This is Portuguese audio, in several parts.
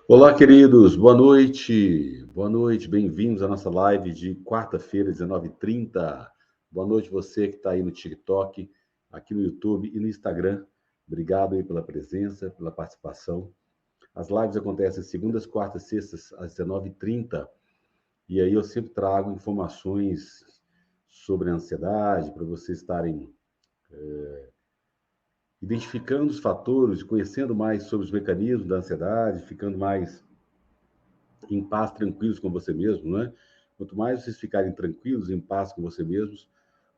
Olá, queridos, boa noite. Boa noite, bem-vindos à nossa live de quarta-feira, 19h30. Boa noite você que está aí no TikTok, aqui no YouTube e no Instagram. Obrigado aí pela presença, pela participação. As lives acontecem segundas, quartas, sextas, às 19h30. E aí eu sempre trago informações sobre a ansiedade, para vocês estarem identificando os fatores, conhecendo mais sobre os mecanismos da ansiedade, ficando mais em paz, tranquilos com você mesmo, né? Quanto mais vocês ficarem tranquilos, em paz com você mesmos,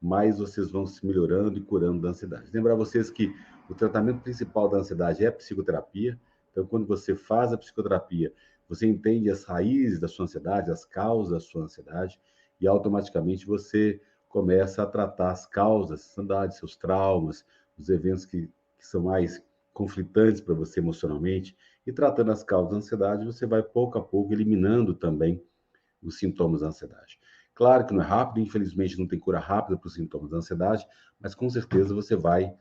mais vocês vão se melhorando e curando da ansiedade. Lembrar vocês que o tratamento principal da ansiedade é a psicoterapia. Então, quando você faz a psicoterapia, você entende as raízes da sua ansiedade, as causas da sua ansiedade, e automaticamente você começa a tratar as causas, a ansiedade, seus traumas, os eventos que são mais conflitantes para você emocionalmente, e tratando as causas da ansiedade, você vai pouco a pouco eliminando também os sintomas da ansiedade. Claro que não é rápido, infelizmente não tem cura rápida para os sintomas da ansiedade, mas com certeza você vai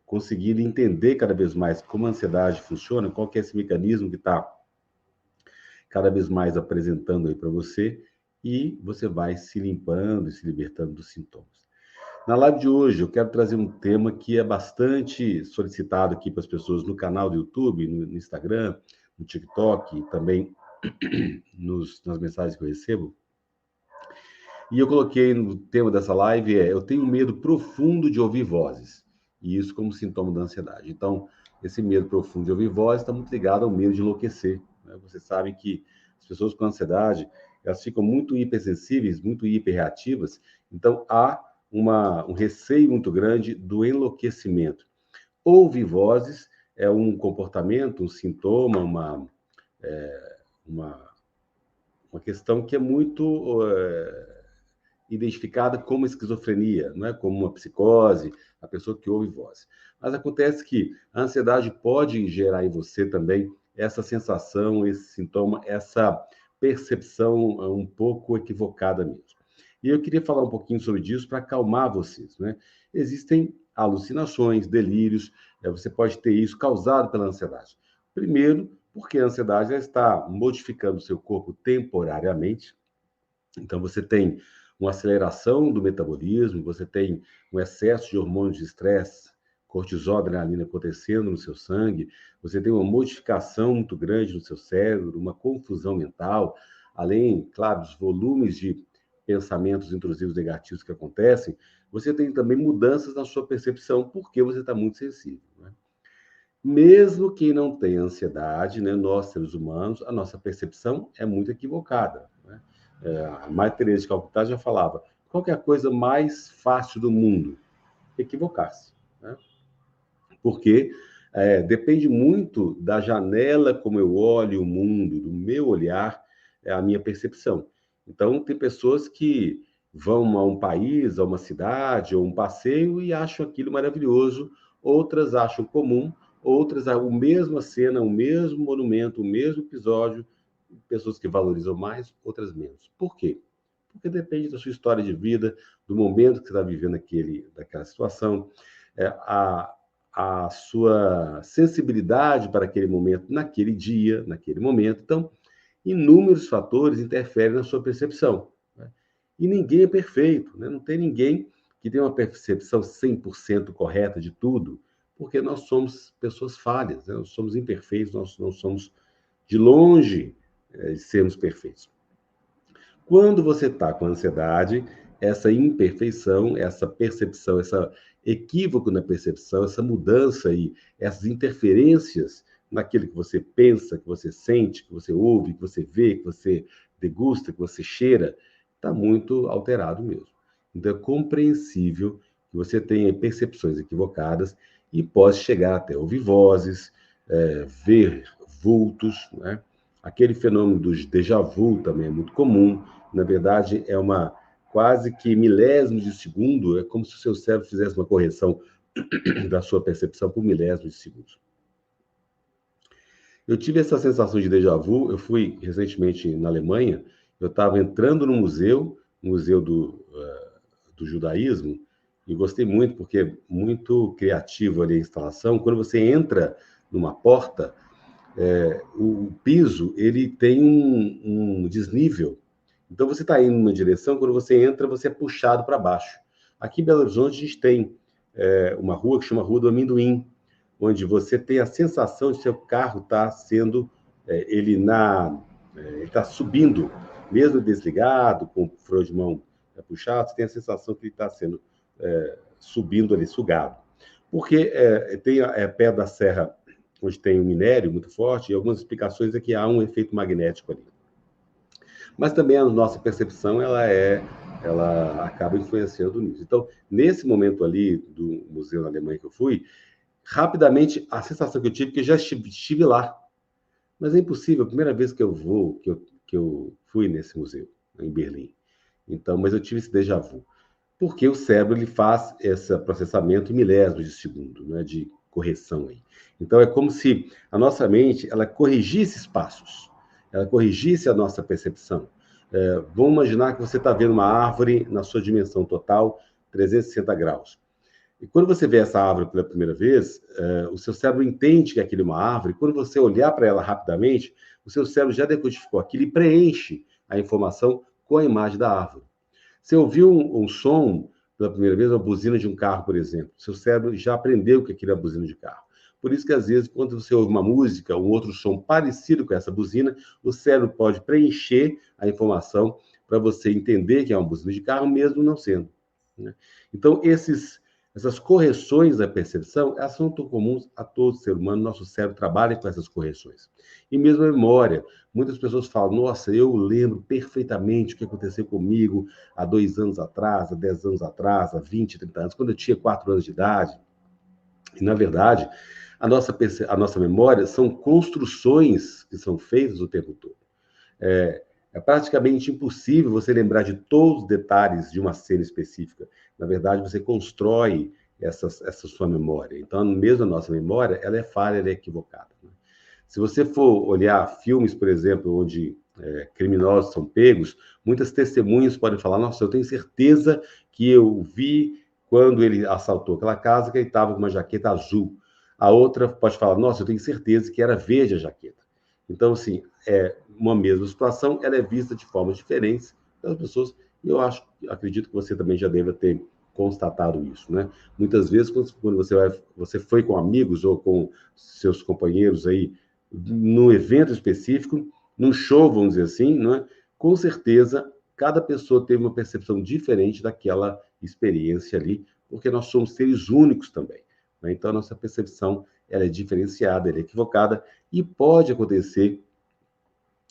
conseguir entender cada vez mais como a ansiedade funciona, qual que é esse mecanismo que está cada vez mais apresentando aí para você, e você vai se limpando e se libertando dos sintomas. Na live de hoje, eu quero trazer um tema que é bastante solicitado aqui para as pessoas no canal do YouTube, no Instagram, no TikTok, e também nas mensagens que eu recebo. E eu coloquei no tema dessa live eu tenho medo profundo de ouvir vozes, e isso como sintoma da ansiedade. Então, esse medo profundo de ouvir vozes está muito ligado ao medo de enlouquecer, né? Você sabe que as pessoas com ansiedade, elas ficam muito hipersensíveis, muito hiperreativas, então há um receio muito grande do enlouquecimento. Ouvir vozes é um comportamento, um sintoma, uma, uma questão que é muito identificada como esquizofrenia, não é? Como uma psicose, a pessoa que ouve voz. Mas acontece que a ansiedade pode gerar em você também essa sensação, esse sintoma, essa percepção um pouco equivocada mesmo. E eu queria falar um pouquinho sobre isso para acalmar vocês, né? Existem alucinações, delírios, você pode ter isso causado pela ansiedade. Primeiro, porque a ansiedade já está modificando o seu corpo temporariamente, então, você tem uma aceleração do metabolismo, você tem um excesso de hormônios de estresse, cortisol, adrenalina acontecendo no seu sangue, você tem uma modificação muito grande no seu cérebro, uma confusão mental, além, claro, dos volumes de pensamentos intrusivos negativos que acontecem, você tem também mudanças na sua percepção, porque você está muito sensível, né? Mesmo quem não tem ansiedade, né, nós seres humanos, a nossa percepção é muito equivocada, né? A Madre Teresa de Calcutá já falava: qual que é a coisa mais fácil do mundo? Equivocar-se, né? Porque depende muito da janela como eu olho o mundo, do meu olhar, a minha percepção. Então, tem pessoas que vão a um país, a uma cidade, ou um passeio e acham aquilo maravilhoso, outras acham comum, outras a mesma cena, o mesmo monumento, o mesmo episódio, pessoas que valorizam mais, outras menos. Por quê? Porque depende da sua história de vida, do momento que você está vivendo daquela situação, é, a, a sua sensibilidade para aquele momento, naquele dia, naquele momento. Então, inúmeros fatores interferem na sua percepção, né? E ninguém é perfeito, né? Não tem ninguém que tenha uma percepção 100% correta de tudo, porque nós somos pessoas falhas, né? Nós somos imperfeitos, nós não somos de longe de sermos perfeitos. Quando você está com ansiedade, essa imperfeição, essa percepção, esse equívoco na percepção, essa mudança aí, essas interferências naquilo que você pensa, que você sente, que você ouve, que você vê, que você degusta, que você cheira, está muito alterado mesmo. Então é compreensível que você tenha percepções equivocadas e possa chegar até ouvir vozes, ver vultos, né? Aquele fenômeno dos déjà vu também é muito comum. Na verdade, é uma quase que milésimos de segundo, é como se o seu cérebro fizesse uma correção da sua percepção por milésimos de segundos. Eu tive essa sensação de déjà vu, eu fui recentemente na Alemanha, eu estava entrando no museu do judaísmo, e gostei muito, porque é muito criativo ali a instalação. Quando você entra numa porta, o piso ele tem um desnível. Então, você está indo numa direção, quando você entra, você é puxado para baixo. Aqui em Belo Horizonte, a gente tem uma rua que chama Rua do Amendoim, onde você tem a sensação de que seu carro está sendo, ele está subindo, mesmo desligado, com o freio de mão puxado, você tem a sensação que ele está sendo subindo ali, sugado. Porque tem perto da serra, onde tem um minério muito forte, e algumas explicações é que há um efeito magnético ali. Mas também a nossa percepção, ela acaba influenciando nisso. Então, nesse momento ali do museu na Alemanha que eu fui, rapidamente a sensação que eu tive, que eu já estive lá. Mas é impossível, a primeira vez que eu fui nesse museu, em Berlim. Então, mas eu tive esse déjà vu. Porque o cérebro ele faz esse processamento em milésimos de segundo, né, de correção aí. Então, é como se a nossa mente ela corrigisse espaços, ela corrigisse a nossa percepção. Vamos imaginar que você está vendo uma árvore na sua dimensão total, 360 graus. E quando você vê essa árvore pela primeira vez, o seu cérebro entende que aquilo é uma árvore. Quando você olhar para ela rapidamente, o seu cérebro já decodificou aquilo e preenche a informação com a imagem da árvore. Você ouviu um som pela primeira vez, uma buzina de um carro, por exemplo. Seu cérebro já aprendeu que aquilo é buzina de carro. Por isso que, às vezes, quando você ouve uma música, um outro som parecido com essa buzina, o cérebro pode preencher a informação para você entender que é uma buzina de carro, mesmo não sendo. Né? Então, essas correções da percepção, elas são tão comuns a todo ser humano, nosso cérebro trabalha com essas correções. E mesmo a memória, muitas pessoas falam, nossa, eu lembro perfeitamente o que aconteceu comigo há 2 anos atrás, há 10 anos atrás, há 20, 30 anos, quando eu tinha 4 anos de idade. E, na verdade, a nossa memória são construções que são feitas o tempo todo. É praticamente impossível você lembrar de todos os detalhes de uma cena específica. Na verdade, você constrói essa sua memória. Então, mesmo a nossa memória, ela é falha, ela é equivocada. Né? Se você for olhar filmes, por exemplo, onde criminosos são pegos, muitas testemunhas podem falar, nossa, eu tenho certeza que eu vi quando ele assaltou aquela casa que ele estava com uma jaqueta azul. A outra pode falar, nossa, eu tenho certeza que era verde a jaqueta. Então, assim, uma mesma situação, ela é vista de formas diferentes pelas pessoas, e eu acredito que você também já deva ter constatado isso, né? Muitas vezes, quando você foi com amigos ou com seus companheiros aí, num evento específico, num show, vamos dizer assim, né? Com certeza, cada pessoa teve uma percepção diferente daquela experiência ali, porque nós somos seres únicos também. Né? Então, a nossa percepção ela é diferenciada, ela é equivocada, e pode acontecer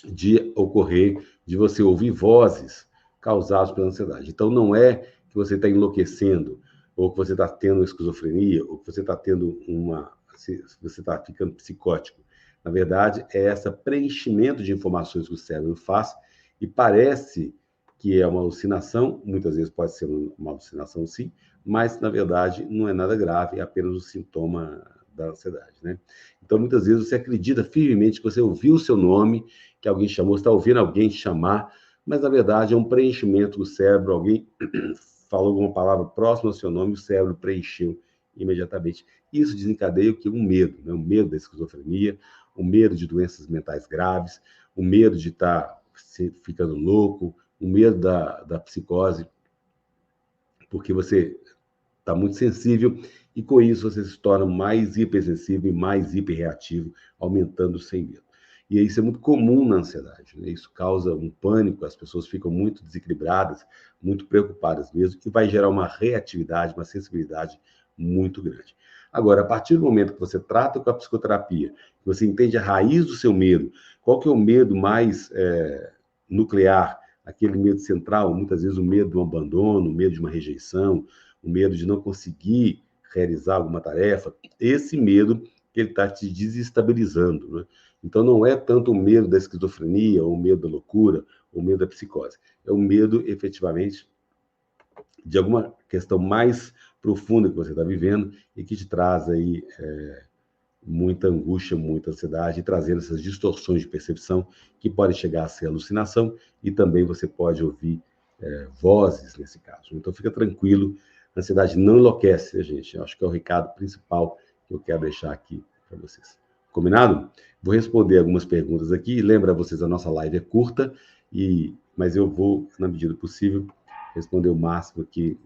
de ocorrer, de você ouvir vozes causadas pela ansiedade. Então, não é que você está enlouquecendo, ou que você está tendo esquizofrenia, ou que você está tendo você está ficando psicótico. Na verdade, é esse preenchimento de informações que o cérebro faz, e parece que é uma alucinação, muitas vezes pode ser uma alucinação sim, mas, na verdade, não é nada grave, é apenas um sintoma da ansiedade, né? Então, muitas vezes você acredita firmemente que você ouviu o seu nome, que alguém chamou, você está ouvindo alguém te chamar, mas, na verdade, é um preenchimento do cérebro, alguém falou alguma palavra próxima ao seu nome, o cérebro preencheu imediatamente. Isso desencadeia o que? Um medo, né? O medo da esquizofrenia, o medo de doenças mentais graves, o medo de estar ficando louco, o medo da psicose, porque você está muito sensível, e com isso você se torna mais hipersensível e mais hiperreativo, aumentando sem medo. E isso é muito comum na ansiedade, né? Isso causa um pânico, as pessoas ficam muito desequilibradas, muito preocupadas mesmo, e vai gerar uma reatividade, uma sensibilidade muito grande. Agora, a partir do momento que você trata com a psicoterapia, que você entende a raiz do seu medo, qual que é o medo mais nuclear, aquele medo central, muitas vezes o medo do abandono, o medo de uma rejeição, o medo de não conseguir realizar alguma tarefa, esse medo que ele está te desestabilizando, né? Então, não é tanto o medo da esquizofrenia, ou o medo da loucura, ou o medo da psicose. É o medo, efetivamente, de alguma questão mais profunda que você está vivendo e que te traz aí muita angústia, muita ansiedade, trazendo essas distorções de percepção que podem chegar a ser alucinação, e também você pode ouvir vozes nesse caso. Então, fica tranquilo, a ansiedade não enlouquece, né, gente? Eu acho que é o recado principal que eu quero deixar aqui para vocês. Combinado? Vou responder algumas perguntas aqui. Lembra vocês, a nossa live é curta, mas eu vou, na medida do possível, responder o máximo aqui